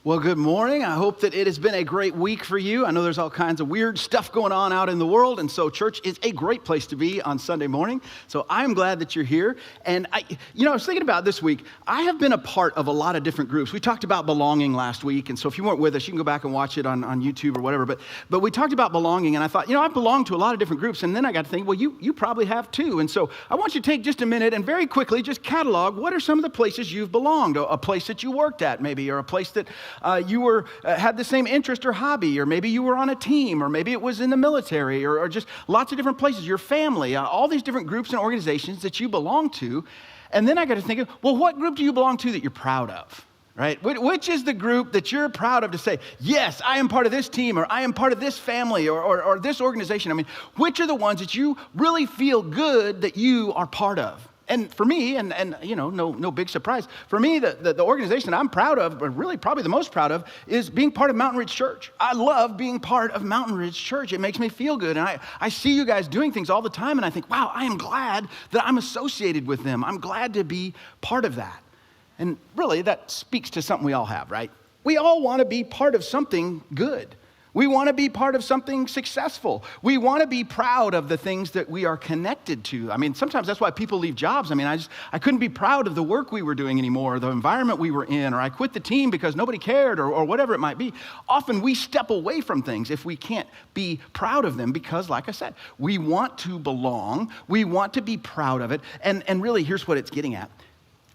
Well, good morning. I hope that it has been a great week for you. I know there's all kinds of weird stuff going on out in the world, and so church is a great place to be on Sunday morning. So I'm glad that you're here. And I was thinking about this week, I have been a part of a lot of different groups. We talked about belonging last week, and so if you weren't with us, you can go back and watch it on YouTube or whatever. But we talked about belonging, and I thought, I belong to a lot of different groups, and then I got to think, well, you probably have too. And so I want you to take just a minute and very quickly just catalog what are some of the places you've belonged, a place that you worked at maybe, or a place that you had the same interest or hobby, or maybe you were on a team, or maybe it was in the military, or just lots of different places, your family, all these different groups and organizations that you belong to. And then I got to think, well, what group do you belong to that you're proud of, right? Which is the group that you're proud of to say, yes, I am part of this team, or I am part of this family, or this organization. I mean, which are the ones that you really feel good that you are part of? And for me, and no big surprise, for me, the organization I'm proud of, but really probably the most proud of, is being part of Mountain Ridge Church. I love being part of Mountain Ridge Church. It makes me feel good. And I see you guys doing things all the time, and I think, wow, I am glad that I'm associated with them. I'm glad to be part of that. And really, that speaks to something we all have, right? We all want to be part of something good. We want to be part of something successful. We want to be proud of the things that we are connected to. I mean, sometimes that's why people leave jobs. I mean, I couldn't be proud of the work we were doing anymore, or the environment we were in, or I quit the team because nobody cared, or whatever it might be. Often we step away from things if we can't be proud of them because, like I said, we want to belong. We want to be proud of it. And really, here's what it's getting at.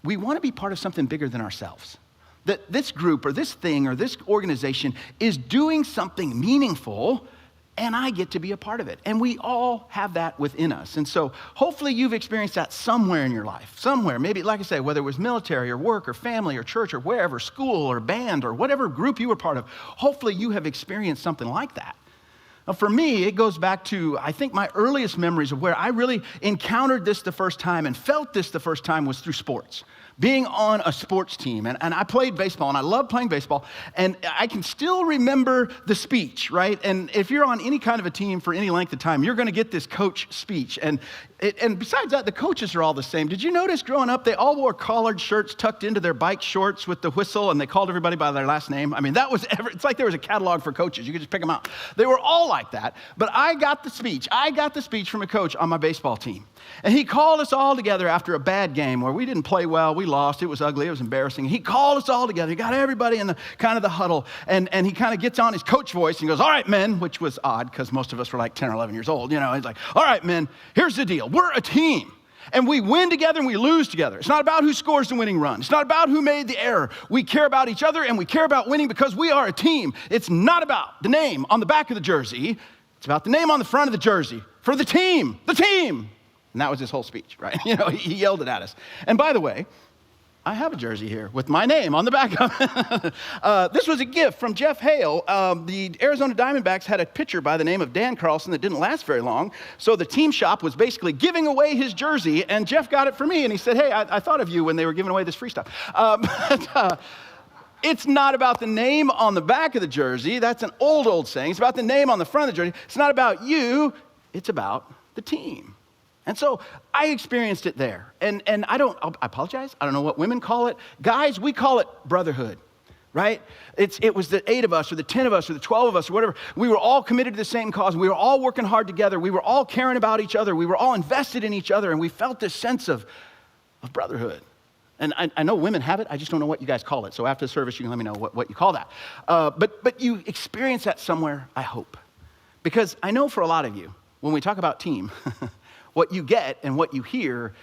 We want to be part of something bigger than ourselves. That this group or this thing or this organization is doing something meaningful, and I get to be a part of it. And we all have that within us. And so hopefully you've experienced that somewhere in your life, somewhere. Maybe, like I say, whether it was military or work or family or church or wherever, school or band or whatever group you were part of, hopefully you have experienced something like that. Now, for me, it goes back to, I think, my earliest memories of where I really encountered this the first time and felt this the first time was through sports. Being on a sports team, and I played baseball, and I loved playing baseball, and I can still remember the speech, right? And if you're on any kind of a team for any length of time, you're going to get this coach speech, and besides that, the coaches are all the same. Did you notice growing up, they all wore collared shirts tucked into their bike shorts with the whistle, and they called everybody by their last name? I mean, it's like there was a catalog for coaches. You could just pick them out. They were all like that, but I got the speech from a coach on my baseball team. And he called us all together after a bad game where we didn't play well, we lost, it was ugly, it was embarrassing. He called us all together, he got everybody in the huddle, and he kind of gets on his coach voice and goes, all right, men, which was odd because most of us were like 10 or 11 years old, he's like, all right, men, here's the deal, we're a team. And we win together and we lose together. It's not about who scores the winning run. It's not about who made the error. We care about each other and we care about winning because we are a team. It's not about the name on the back of the jersey. It's about the name on the front of the jersey for the team, the team. And that was his whole speech, right? He yelled it at us. And by the way, I have a jersey here with my name on the back of it. This was a gift from Jeff Hale. The Arizona Diamondbacks had a pitcher by the name of Dan Carlson that didn't last very long. So the team shop was basically giving away his jersey, and Jeff got it for me. And he said, hey, I thought of you when they were giving away this free stuff. It's not about the name on the back of the jersey. That's an old saying. It's about the name on the front of the jersey. It's not about you. It's about the team. And so I experienced it there. And I apologize. I don't know what women call it. Guys, we call it brotherhood, right? It was the 8 of us or the 10 of us or the 12 of us or whatever. We were all committed to the same cause. We were all working hard together. We were all caring about each other. We were all invested in each other. And we felt this sense of brotherhood. And I know women have it. I just don't know what you guys call it. So after the service, you can let me know what you call that. But you experience that somewhere, I hope. Because I know for a lot of you, when we talk about team, what you get and what you hear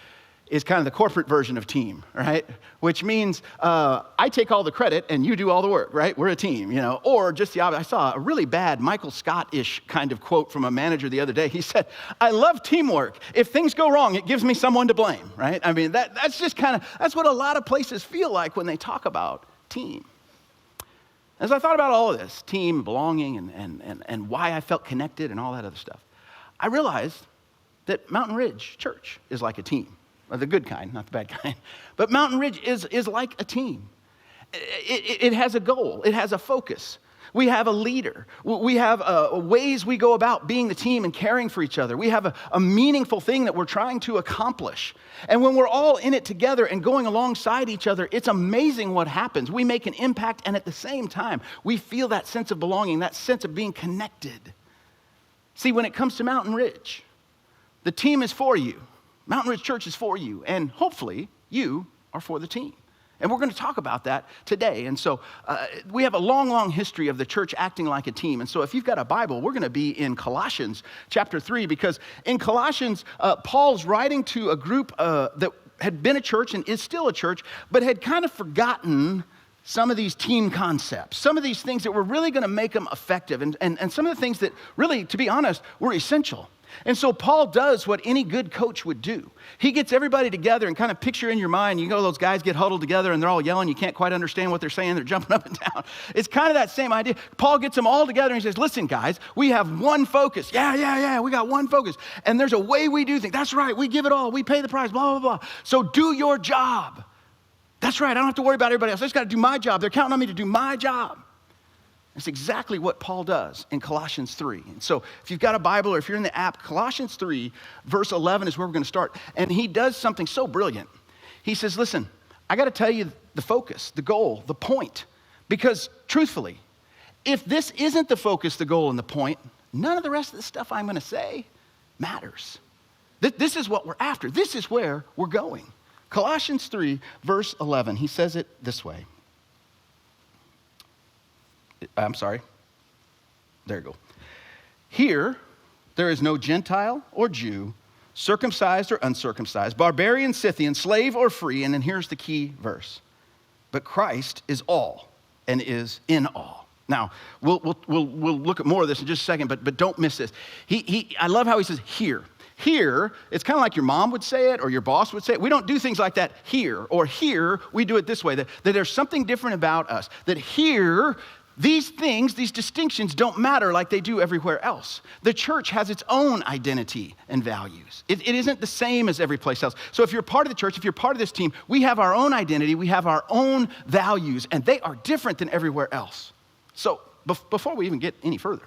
is kind of the corporate version of team, right? Which means I take all the credit and you do all the work, right? We're a team, Or just the opposite. I saw a really bad Michael Scott-ish kind of quote from a manager the other day. He said, I love teamwork. If things go wrong, it gives me someone to blame, right? I mean, that's just that's what a lot of places feel like when they talk about team. As I thought about all of this, team, belonging, and why I felt connected and all that other stuff, I realized that Mountain Ridge Church is like a team. The good kind, not the bad kind. But Mountain Ridge is like a team. It has a goal. It has a focus. We have a leader. We have ways we go about being the team and caring for each other. We have a meaningful thing that we're trying to accomplish. And when we're all in it together and going alongside each other, it's amazing what happens. We make an impact, and at the same time, we feel that sense of belonging, that sense of being connected. See, when it comes to Mountain Ridge, the team is for you. Mountain Ridge Church is for you, and hopefully you are for the team. And we're going to talk about that today. And so we have a long, long history of the church acting like a team. And so if you've got a Bible, we're going to be in Colossians chapter 3, because in Colossians, Paul's writing to a group that had been a church and is still a church, but had kind of forgotten some of these team concepts, some of these things that were really going to make them effective, and some of the things that really, to be honest, were essential. And so Paul does what any good coach would do. He gets everybody together and kind of picture in your mind, you know, those guys get huddled together and they're all yelling. You can't quite understand what they're saying. They're jumping up and down. It's kind of that same idea. Paul gets them all together and he says, listen, guys, we have one focus. Yeah, we got one focus. And there's a way we do things. That's right. We give it all. We pay the price, blah, blah, blah. So do your job. That's right. I don't have to worry about everybody else. I just got to do my job. They're counting on me to do my job. That's exactly what Paul does in Colossians 3. And so if you've got a Bible or if you're in the app, Colossians 3, verse 11 is where we're going to start. And he does something so brilliant. He says, listen, I got to tell you the focus, the goal, the point. Because truthfully, if this isn't the focus, the goal, and the point, none of the rest of the stuff I'm going to say matters. This is what we're after. This is where we're going. Colossians 3, verse 11, he says it this way. I'm sorry. There you go. Here, there is no Gentile or Jew, circumcised or uncircumcised, barbarian, Scythian, slave or free. And then here's the key verse. But Christ is all and is in all. Now, we'll look at more of this in just a second, but don't miss this. I love how he says here. Here, it's kind of like your mom would say it or your boss would say it. We don't do things like that here, or here, we do it this way, that there's something different about us. That here, these things, these distinctions don't matter like they do everywhere else. The church has its own identity and values. It isn't the same as every place else. So if you're part of the church, if you're part of this team, we have our own identity, we have our own values, and they are different than everywhere else. So before we even get any further,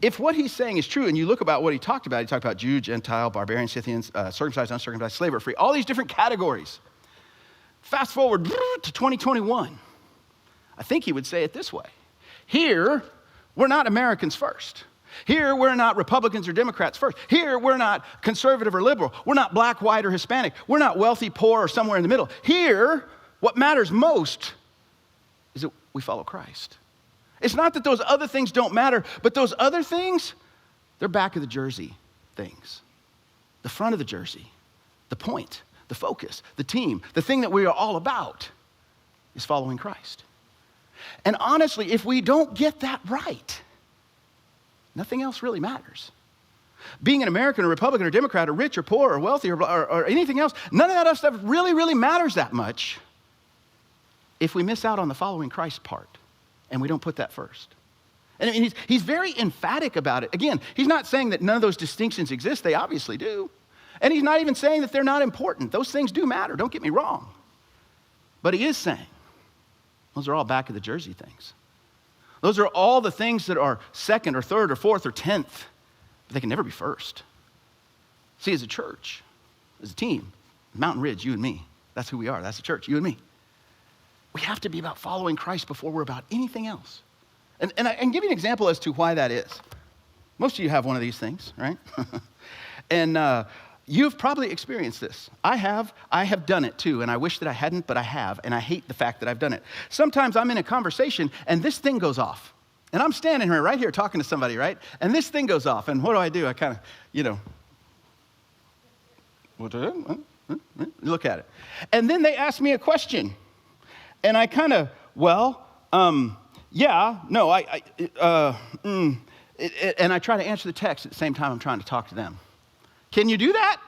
if what he's saying is true, and you look about what he talked about Jew, Gentile, barbarian, Scythians, circumcised, uncircumcised, slave or free, all these different categories. Fast forward to 2021. I think he would say it this way. Here, we're not Americans first. Here, we're not Republicans or Democrats first. Here, we're not conservative or liberal. We're not black, white, or Hispanic. We're not wealthy, poor, or somewhere in the middle. Here, what matters most is that we follow Christ. It's not that those other things don't matter, but those other things, they're back of the jersey things. The front of the jersey, the point, the focus, the team, the thing that we are all about is following Christ. And honestly, if we don't get that right, nothing else really matters. Being an American or Republican or Democrat or rich or poor or wealthy or anything else, none of that other stuff really matters that much if we miss out on the following Christ part and we don't put that first. And he's very emphatic about it. Again, he's not saying that none of those distinctions exist. They obviously do. And he's not even saying that they're not important. Those things do matter. Don't get me wrong. But he is saying those are all back of the jersey things. Those are all the things that are second or third or fourth or 10th, but they can never be first. See, as a church, as a team, Mountain Ridge, you and me, that's who we are. That's the church, you and me. We have to be about following Christ before we're about anything else. And I can give you an example as to why that is. Most of you have one of these things, right? And you've probably experienced this. I have done it too, and I wish that I hadn't, but I have, and I hate the fact that I've done it. Sometimes I'm in a conversation, and this thing goes off. And I'm standing here right here talking to somebody, right? And this thing goes off, and what do? I kind of, look at it. And then they ask me a question. And I kind of, and I try to answer the text at the same time I'm trying to talk to them. Can you do that?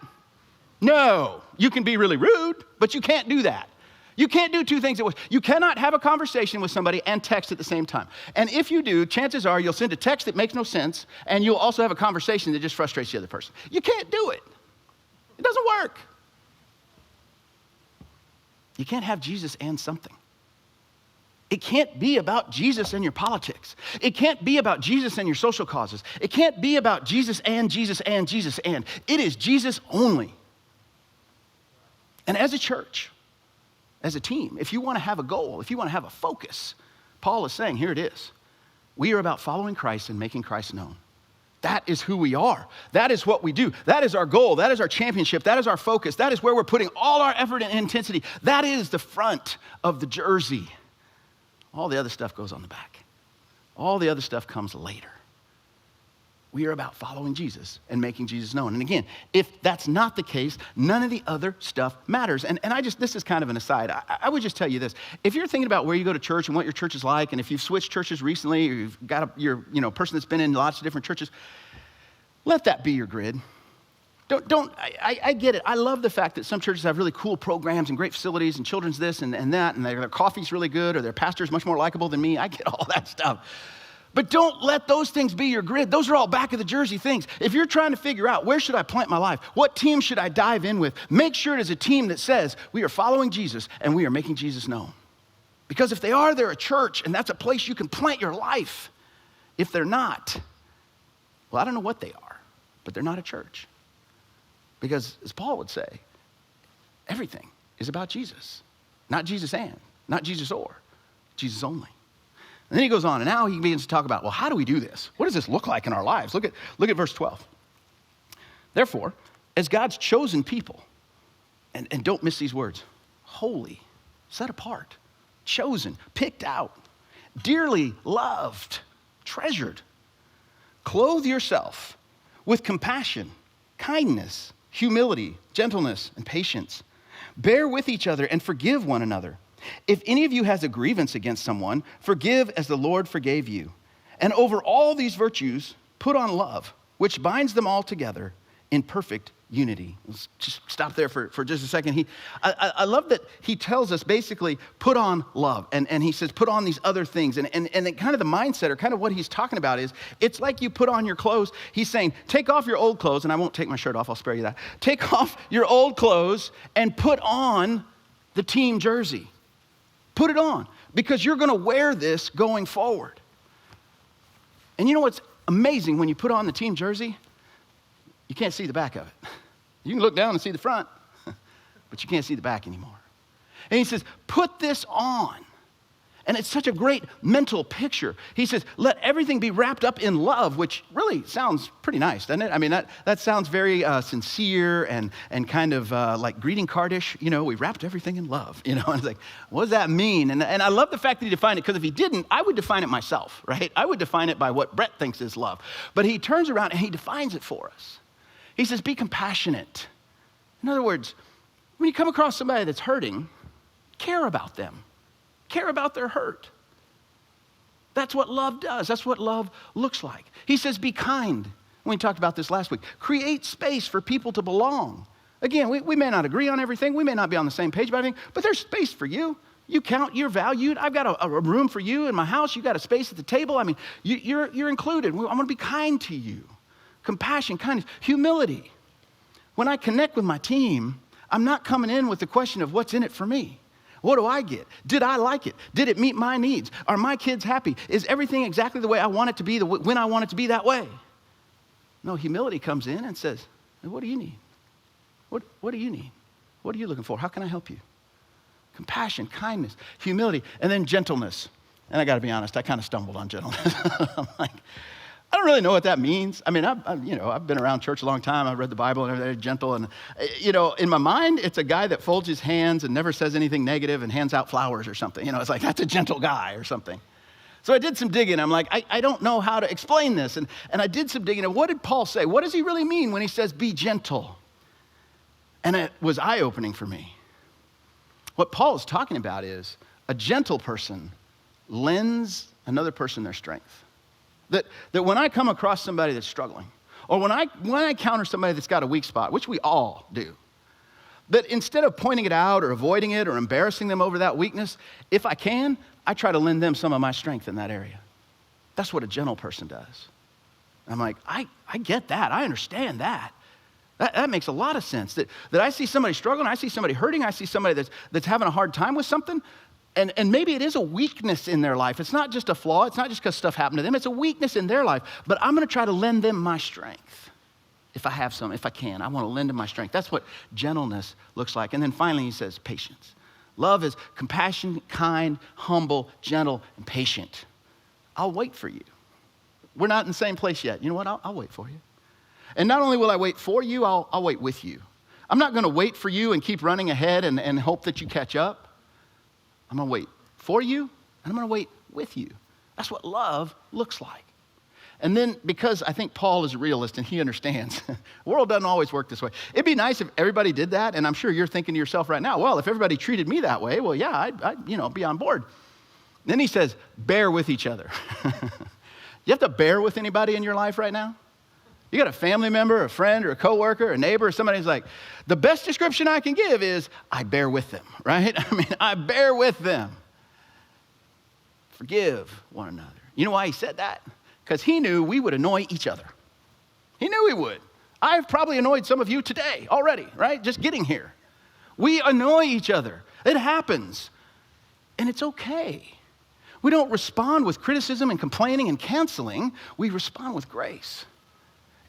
No. You can be really rude, but you can't do that. You can't do two things at once. You cannot have a conversation with somebody and text at the same time. And if you do, chances are you'll send a text that makes no sense, and you'll also have a conversation that just frustrates the other person. You can't do it. It doesn't work. You can't have Jesus and something. It can't be about Jesus and your politics. It can't be about Jesus and your social causes. It can't be about Jesus and Jesus and Jesus and. It is Jesus only. And as a church, as a team, if you want to have a goal, if you want to have a focus, Paul is saying, here it is. We are about following Christ and making Christ known. That is who we are. That is what we do. That is our goal. That is our championship. That is our focus. That is where we're putting all our effort and intensity. That is the front of the jersey. All the other stuff goes on the back. All the other stuff comes later. We are about following Jesus and making Jesus known. And again, if that's not the case, none of the other stuff matters. And this is kind of an aside. I would just tell you this. If you're thinking about where you go to church and what your church is like, and if you've switched churches recently, or you've got you're a person that's been in lots of different churches, let that be your grid. I get it. I love the fact that some churches have really cool programs and great facilities and children's this and that, and their coffee's really good, or their pastor's much more likable than me. I get all that stuff. But don't let those things be your grid. Those are all back of the jersey things. If you're trying to figure out where should I plant my life, what team should I dive in with, make sure it is a team that says we are following Jesus and we are making Jesus known. Because if they are, they're a church, and that's a place you can plant your life. If they're not, well, I don't know what they are, but they're not a church. Because as Paul would say, everything is about Jesus. Not Jesus and, not Jesus or, Jesus only. And then he goes on, and now he begins to talk about, well, how do we do this? What does this look like in our lives? Look at verse 12. Therefore, as God's chosen people, and don't miss these words, holy, set apart, chosen, picked out, dearly loved, treasured, clothe yourself with compassion, kindness, humility, gentleness, and patience. Bear with each other and forgive one another. If any of you has a grievance against someone, forgive as the Lord forgave you. And over all these virtues, put on love, which binds them all together in perfect unity. Let's just stop there for just a second. I love that he tells us basically put on love. And he says put on these other things. And kind of the mindset, or kind of what he's talking about is, it's like you put on your clothes. He's saying take off your old clothes, and I won't take my shirt off, I'll spare you that. Take off your old clothes and put on the team jersey. Put it on, because you're going to wear this going forward. And you know what's amazing when you put on the team jersey? You can't see the back of it. You can look down and see the front, but you can't see the back anymore. And he says, put this on. And it's such a great mental picture. He says, let everything be wrapped up in love, which really sounds pretty nice, doesn't it? I mean, that sounds very sincere and kind of like greeting cardish. You know, we wrapped everything in love. You know, and it's like, what does that mean? And I love the fact that he defined it, because if he didn't, I would define it myself, right? I would define it by what Brett thinks is love. But he turns around and he defines it for us. He says, be compassionate. In other words, when you come across somebody that's hurting, care about them. Care about their hurt. That's what love does. That's what love looks like. He says, be kind. We talked about this last week. Create space for people to belong. Again, we may not agree on everything. We may not be on the same page about everything, but there's space for you. You count, you're valued. I've got a room for you in my house. You got a space at the table. I mean, you're included. I'm going to be kind to you. Compassion, kindness, humility. When I connect with my team, I'm not coming in with the question of what's in it for me. What do I get? Did I like it? Did it meet my needs? Are my kids happy? Is everything exactly the way I want it to be, when I want it to be that way? No, humility comes in and says, what do you need? What do you need? What are you looking for? How can I help you? Compassion, kindness, humility, and then gentleness. And I got to be honest, I kind of stumbled on gentleness. I'm like, I don't really know what that means. I mean, I've been around church a long time. I've read the Bible and everything, gentle. And, in my mind, it's a guy that folds his hands and never says anything negative and hands out flowers or something. It's like, that's a gentle guy or something. So I did some digging. I'm like, I don't know how to explain this. And I did some digging. And what did Paul say? What does he really mean when he says, be gentle? And it was eye-opening for me. What Paul is talking about is a gentle person lends another person their strength. That when I come across somebody that's struggling, or when I encounter somebody that's got a weak spot, which we all do, that instead of pointing it out or avoiding it or embarrassing them over that weakness, if I can, I try to lend them some of my strength in that area. That's what a gentle person does. I'm like, I get that. I understand that. That makes a lot of sense. That I see somebody struggling, I see somebody hurting, I see somebody that's having a hard time with something, And maybe it is a weakness in their life. It's not just a flaw. It's not just because stuff happened to them. It's a weakness in their life. But I'm going to try to lend them my strength. If I have some, if I can, I want to lend them my strength. That's what gentleness looks like. And then finally he says patience. Love is compassion, kind, humble, gentle, and patient. I'll wait for you. We're not in the same place yet. You know what? I'll wait for you. And not only will I wait for you, I'll wait with you. I'm not going to wait for you and keep running ahead and hope that you catch up. I'm going to wait for you, and I'm going to wait with you. That's what love looks like. And then, because I think Paul is a realist and he understands, the world doesn't always work this way. It'd be nice if everybody did that, and I'm sure you're thinking to yourself right now, well, if everybody treated me that way, well, yeah, I'd be on board. Then he says, bear with each other. You have to bear with anybody in your life right now? You got a family member, a friend, or a coworker, a neighbor, or somebody who's like, the best description I can give is, I bear with them, right? I mean, I bear with them. Forgive one another. You know why he said that? Because he knew we would annoy each other. He knew we would. I've probably annoyed some of you today already, right? Just getting here. We annoy each other. It happens. And it's okay. We don't respond with criticism and complaining and canceling. We respond with grace.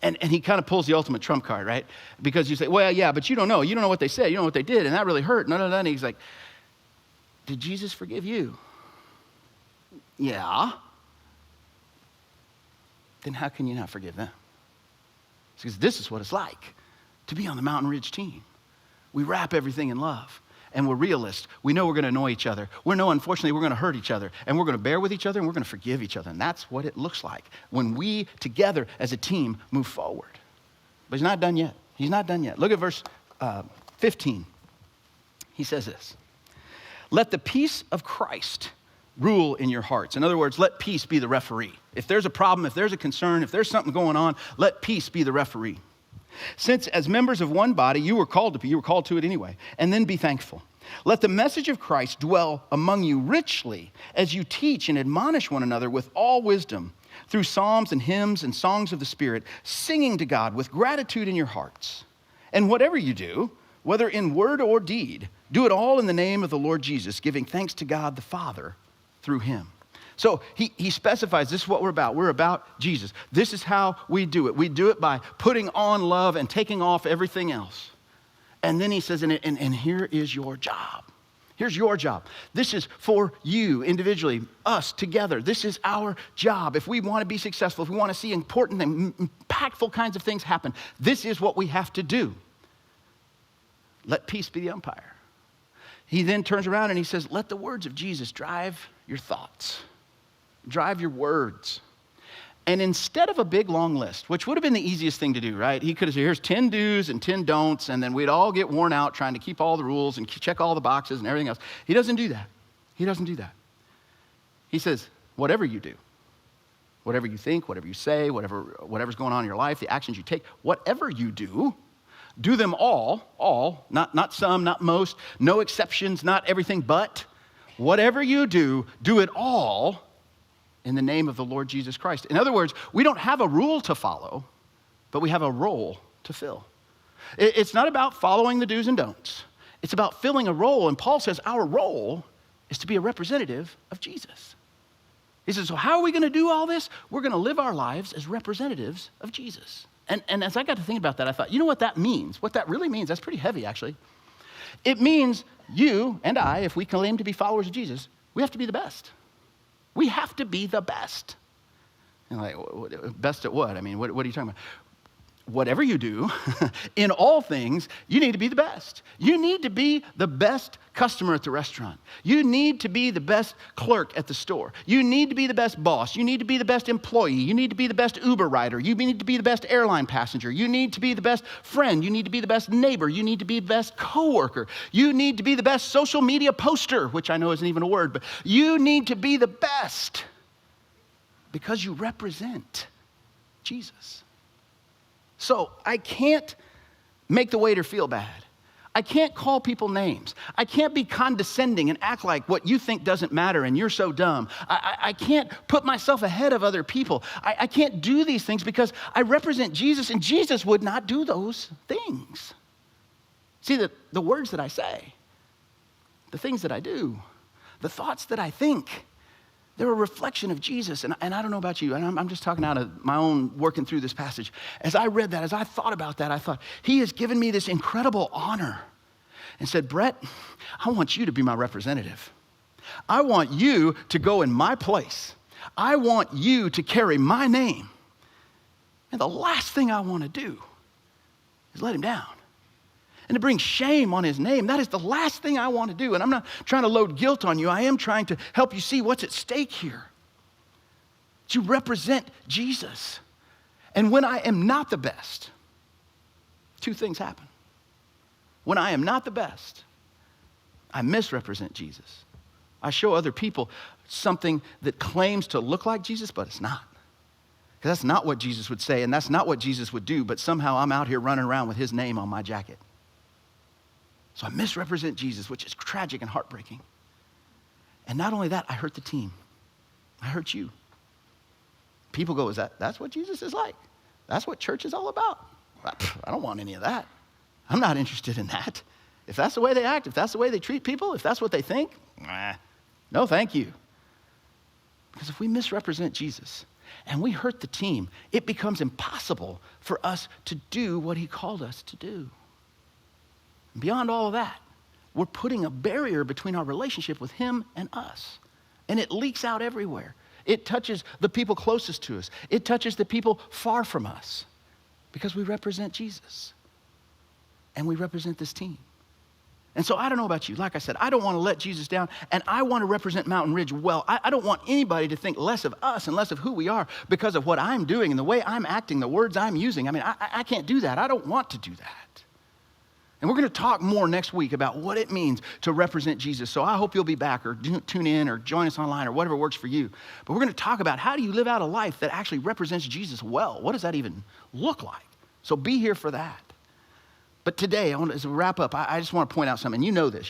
And he kind of pulls the ultimate trump card, right? Because you say, well, yeah, but you don't know. You don't know what they said. You don't know what they did. And that really hurt. No. And he's like, did Jesus forgive you? Yeah. Then how can you not forgive them? Because this is what it's like to be on the Mountain Ridge team. We wrap everything in love, and we're realists. We know we're going to annoy each other. We know, unfortunately, we're going to hurt each other, and we're going to bear with each other, and we're going to forgive each other. And that's what it looks like when we together as a team move forward. But he's not done yet. He's not done yet. Look at verse 15. He says this, let the peace of Christ rule in your hearts. In other words, let peace be the referee. If there's a problem, if there's a concern, if there's something going on, let peace be the referee. Since as members of one body, you were called to it anyway, and then be thankful. Let the message of Christ dwell among you richly as you teach and admonish one another with all wisdom through psalms and hymns and songs of the Spirit, singing to God with gratitude in your hearts. And whatever you do, whether in word or deed, do it all in the name of the Lord Jesus, giving thanks to God the Father through him. So he specifies this is what we're about. We're about Jesus. This is how we do it. We do it by putting on love and taking off everything else. And then he says, and here is your job. Here's your job. This is for you individually, us together. This is our job. If we want to be successful, if we want to see important and impactful kinds of things happen, this is what we have to do. Let peace be the umpire. He then turns around and he says, let the words of Jesus drive your thoughts, drive your words. And instead of a big long list, which would have been the easiest thing to do, right? He could have said, here's 10 do's and 10 don'ts, and then we'd all get worn out trying to keep all the rules and check all the boxes and everything else. He doesn't do that. He doesn't do that. He says, whatever you do, whatever you think, whatever you say, whatever's going on in your life, the actions you take, whatever you do them all, not some, not most, no exceptions, not everything, but whatever you do it all in the name of the Lord Jesus Christ. In other words, we don't have a rule to follow, but we have a role to fill. It's not about following the do's and don'ts. It's about filling a role, and Paul says our role is to be a representative of Jesus. He says, so how are we going to do all this? We're going to live our lives as representatives of Jesus. And as I got to think about that, I thought, you know what that means? What that really means, that's pretty heavy, actually. It means you and I, if we claim to be followers of Jesus, we have to be the best. We have to be the best. And like, best at what? I mean, what are you talking about? Whatever you do, in all things, you need to be the best. You need to be the best customer at the restaurant. You need to be the best clerk at the store. You need to be the best boss. You need to be the best employee. You need to be the best Uber rider. You need to be the best airline passenger. You need to be the best friend. You need to be the best neighbor. You need to be the best coworker. You need to be the best social media poster, which I know isn't even a word, but you need to be the best because you represent Jesus. So I can't make the waiter feel bad. I can't call people names. I can't be condescending and act like what you think doesn't matter and you're so dumb. I can't put myself ahead of other people. I can't do these things because I represent Jesus, and Jesus would not do those things. See, the words that I say, the things that I do, The thoughts that I think, they're a reflection of Jesus. And I don't know about you, and I'm just talking out of my own working through this passage. As I read that, as I thought about that, I thought, he has given me this incredible honor and said, Brett, I want you to be my representative. I want you to go in my place. I want you to carry my name. And the last thing I want to do is let him down. And to bring shame on his name, that is the last thing I want to do. And I'm not trying to load guilt on you. I am trying to help you see what's at stake here. To represent Jesus. And when I am not the best, two things happen. When I am not the best, I misrepresent Jesus. I show other people something that claims to look like Jesus, but it's not. Because that's not what Jesus would say, and that's not what Jesus would do, but somehow I'm out here running around with his name on my jacket. So I misrepresent Jesus, which is tragic and heartbreaking. And not only that, I hurt the team. I hurt you. People go, that's what Jesus is like? That's what church is all about? I don't want any of that. I'm not interested in that. If that's the way they act, if that's the way they treat people, if that's what they think, no thank you. Because if we misrepresent Jesus and we hurt the team, it becomes impossible for us to do what he called us to do. Beyond all of that, we're putting a barrier between our relationship with him and us. And it leaks out everywhere. It touches the people closest to us. It touches the people far from us because we represent Jesus. And we represent this team. And so I don't know about you. Like I said, I don't want to let Jesus down, and I want to represent Mountain Ridge well. I don't want anybody to think less of us and less of who we are because of what I'm doing and the way I'm acting, the words I'm using. I mean, I can't do that. I don't want to do that. And we're going to talk more next week about what it means to represent Jesus. So I hope you'll be back or tune in or join us online or whatever works for you. But we're going to talk about how do you live out a life that actually represents Jesus well? What does that even look like? So be here for that. But today, as we wrap up, I just want to point out something. You know this.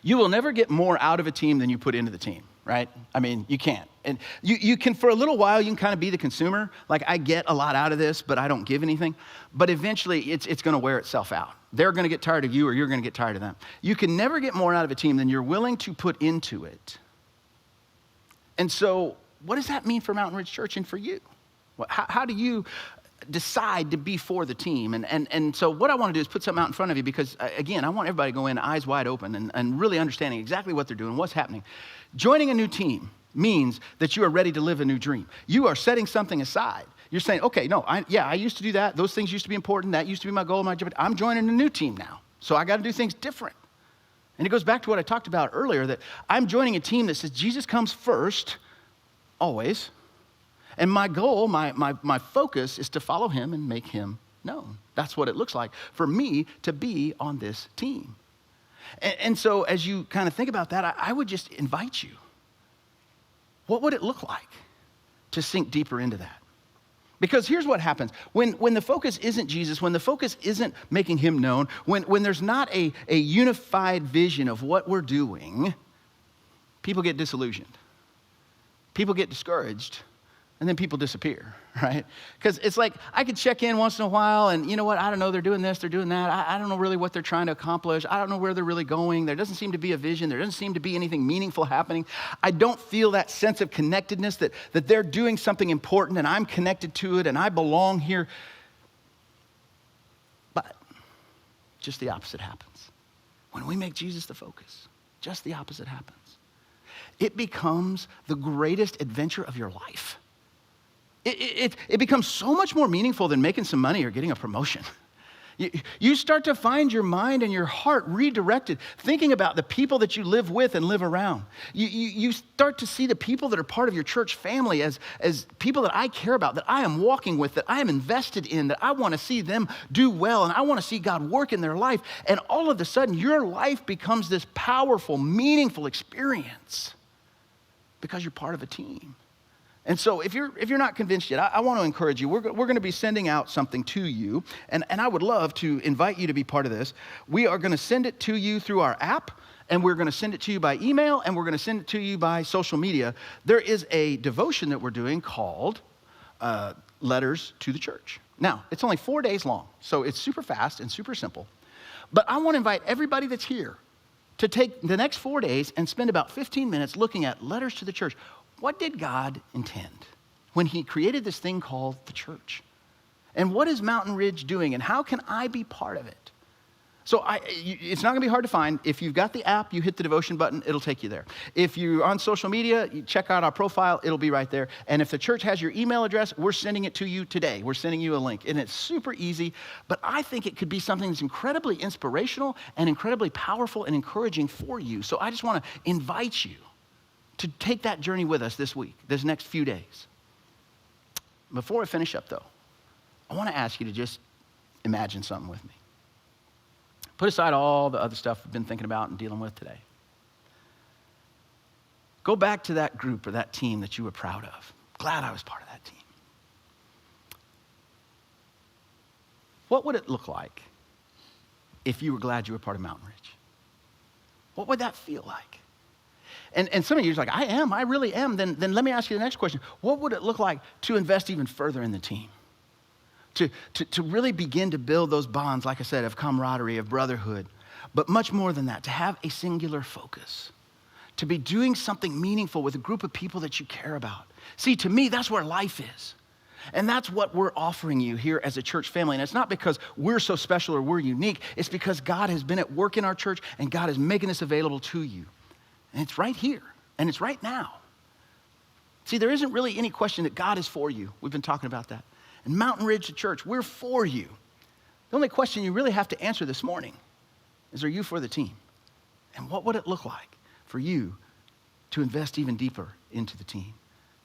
You will never get more out of a team than you put into the team, right? I mean, you can't. And you can, for a little while, you can kind of be the consumer. Like, I get a lot out of this, but I don't give anything. But eventually, it's going to wear itself out. They're going to get tired of you, or you're going to get tired of them. You can never get more out of a team than you're willing to put into it. And so, what does that mean for Mountain Ridge Church and for you? How do you decide to be for the team? And so what I want to do is put something out in front of you because, again, I want everybody to go in eyes wide open and really understanding exactly what they're doing, what's happening. Joining a new team means that you are ready to live a new dream. You are setting something aside. You're saying, okay, no, I used to do that. Those things used to be important. That used to be my goal, I'm joining a new team now. So I got to do things different. And it goes back to what I talked about earlier, that I'm joining a team that says Jesus comes first, always. And my goal, my focus is to follow him and make him known. That's what it looks like for me to be on this team. And so as you kind of think about that, I would just invite you. What would it look like to sink deeper into that? Because here's what happens. When the focus isn't Jesus, when the focus isn't making him known, when there's not a unified vision of what we're doing, people get disillusioned. People get discouraged. And then people disappear, right? Because it's like, I could check in once in a while and you know what, I don't know, they're doing this, they're doing that. I don't know really what they're trying to accomplish. I don't know where they're really going. There doesn't seem to be a vision. There doesn't seem to be anything meaningful happening. I don't feel that sense of connectedness that they're doing something important and I'm connected to it and I belong here. But just the opposite happens. When we make Jesus the focus, just the opposite happens. It becomes the greatest adventure of your life. It becomes so much more meaningful than making some money or getting a promotion. You start to find your mind and your heart redirected, thinking about the people that you live with and live around. You start to see the people that are part of your church family as people that I care about, that I am walking with, that I am invested in, that I want to see them do well, and I want to see God work in their life. And all of a sudden, your life becomes this powerful, meaningful experience because you're part of a team. And so if you're not convinced yet, I want to encourage you. We're going to be sending out something to you, and I would love to invite you to be part of this. We are going to send it to you through our app, and we're going to send it to you by email, and we're going to send it to you by social media. There is a devotion that we're doing called Letters to the Church. Now, it's only 4 days long, so it's super fast and super simple. But I want to invite everybody that's here to take the next 4 days and spend about 15 minutes looking at letters to the church. What did God intend when he created this thing called the church? And what is Mountain Ridge doing, and how can I be part of it? So it's not going to be hard to find. If you've got the app, you hit the devotion button, it'll take you there. If you're on social media, you check out our profile, it'll be right there. And if the church has your email address, we're sending it to you today. We're sending you a link, and it's super easy. But I think it could be something that's incredibly inspirational and incredibly powerful and encouraging for you. So I just want to invite you to take that journey with us this week, this next few days. Before I finish up, though, I want to ask you to just imagine something with me. Put aside all the other stuff we've been thinking about and dealing with today. Go back to that group or that team that you were proud of. Glad I was part of that team. What would it look like if you were glad you were part of Mountain Ridge? What would that feel like? And some of you are like, I really am. Then let me ask you the next question. What would it look like to invest even further in the team? To really begin to build those bonds, like I said, of camaraderie, of brotherhood, but much more than that, to have a singular focus, to be doing something meaningful with a group of people that you care about. See, to me, that's where life is. And that's what we're offering you here as a church family. And it's not because we're so special or we're unique. It's because God has been at work in our church and God is making this available to you. And it's right here, and it's right now. See, there isn't really any question that God is for you. We've been talking about that. And Mountain Ridge Church, we're for you. The only question you really have to answer this morning is, are you for the team? And what would it look like for you to invest even deeper into the team?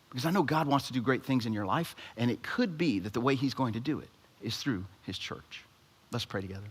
Because I know God wants to do great things in your life, and it could be that the way he's going to do it is through his church. Let's pray together.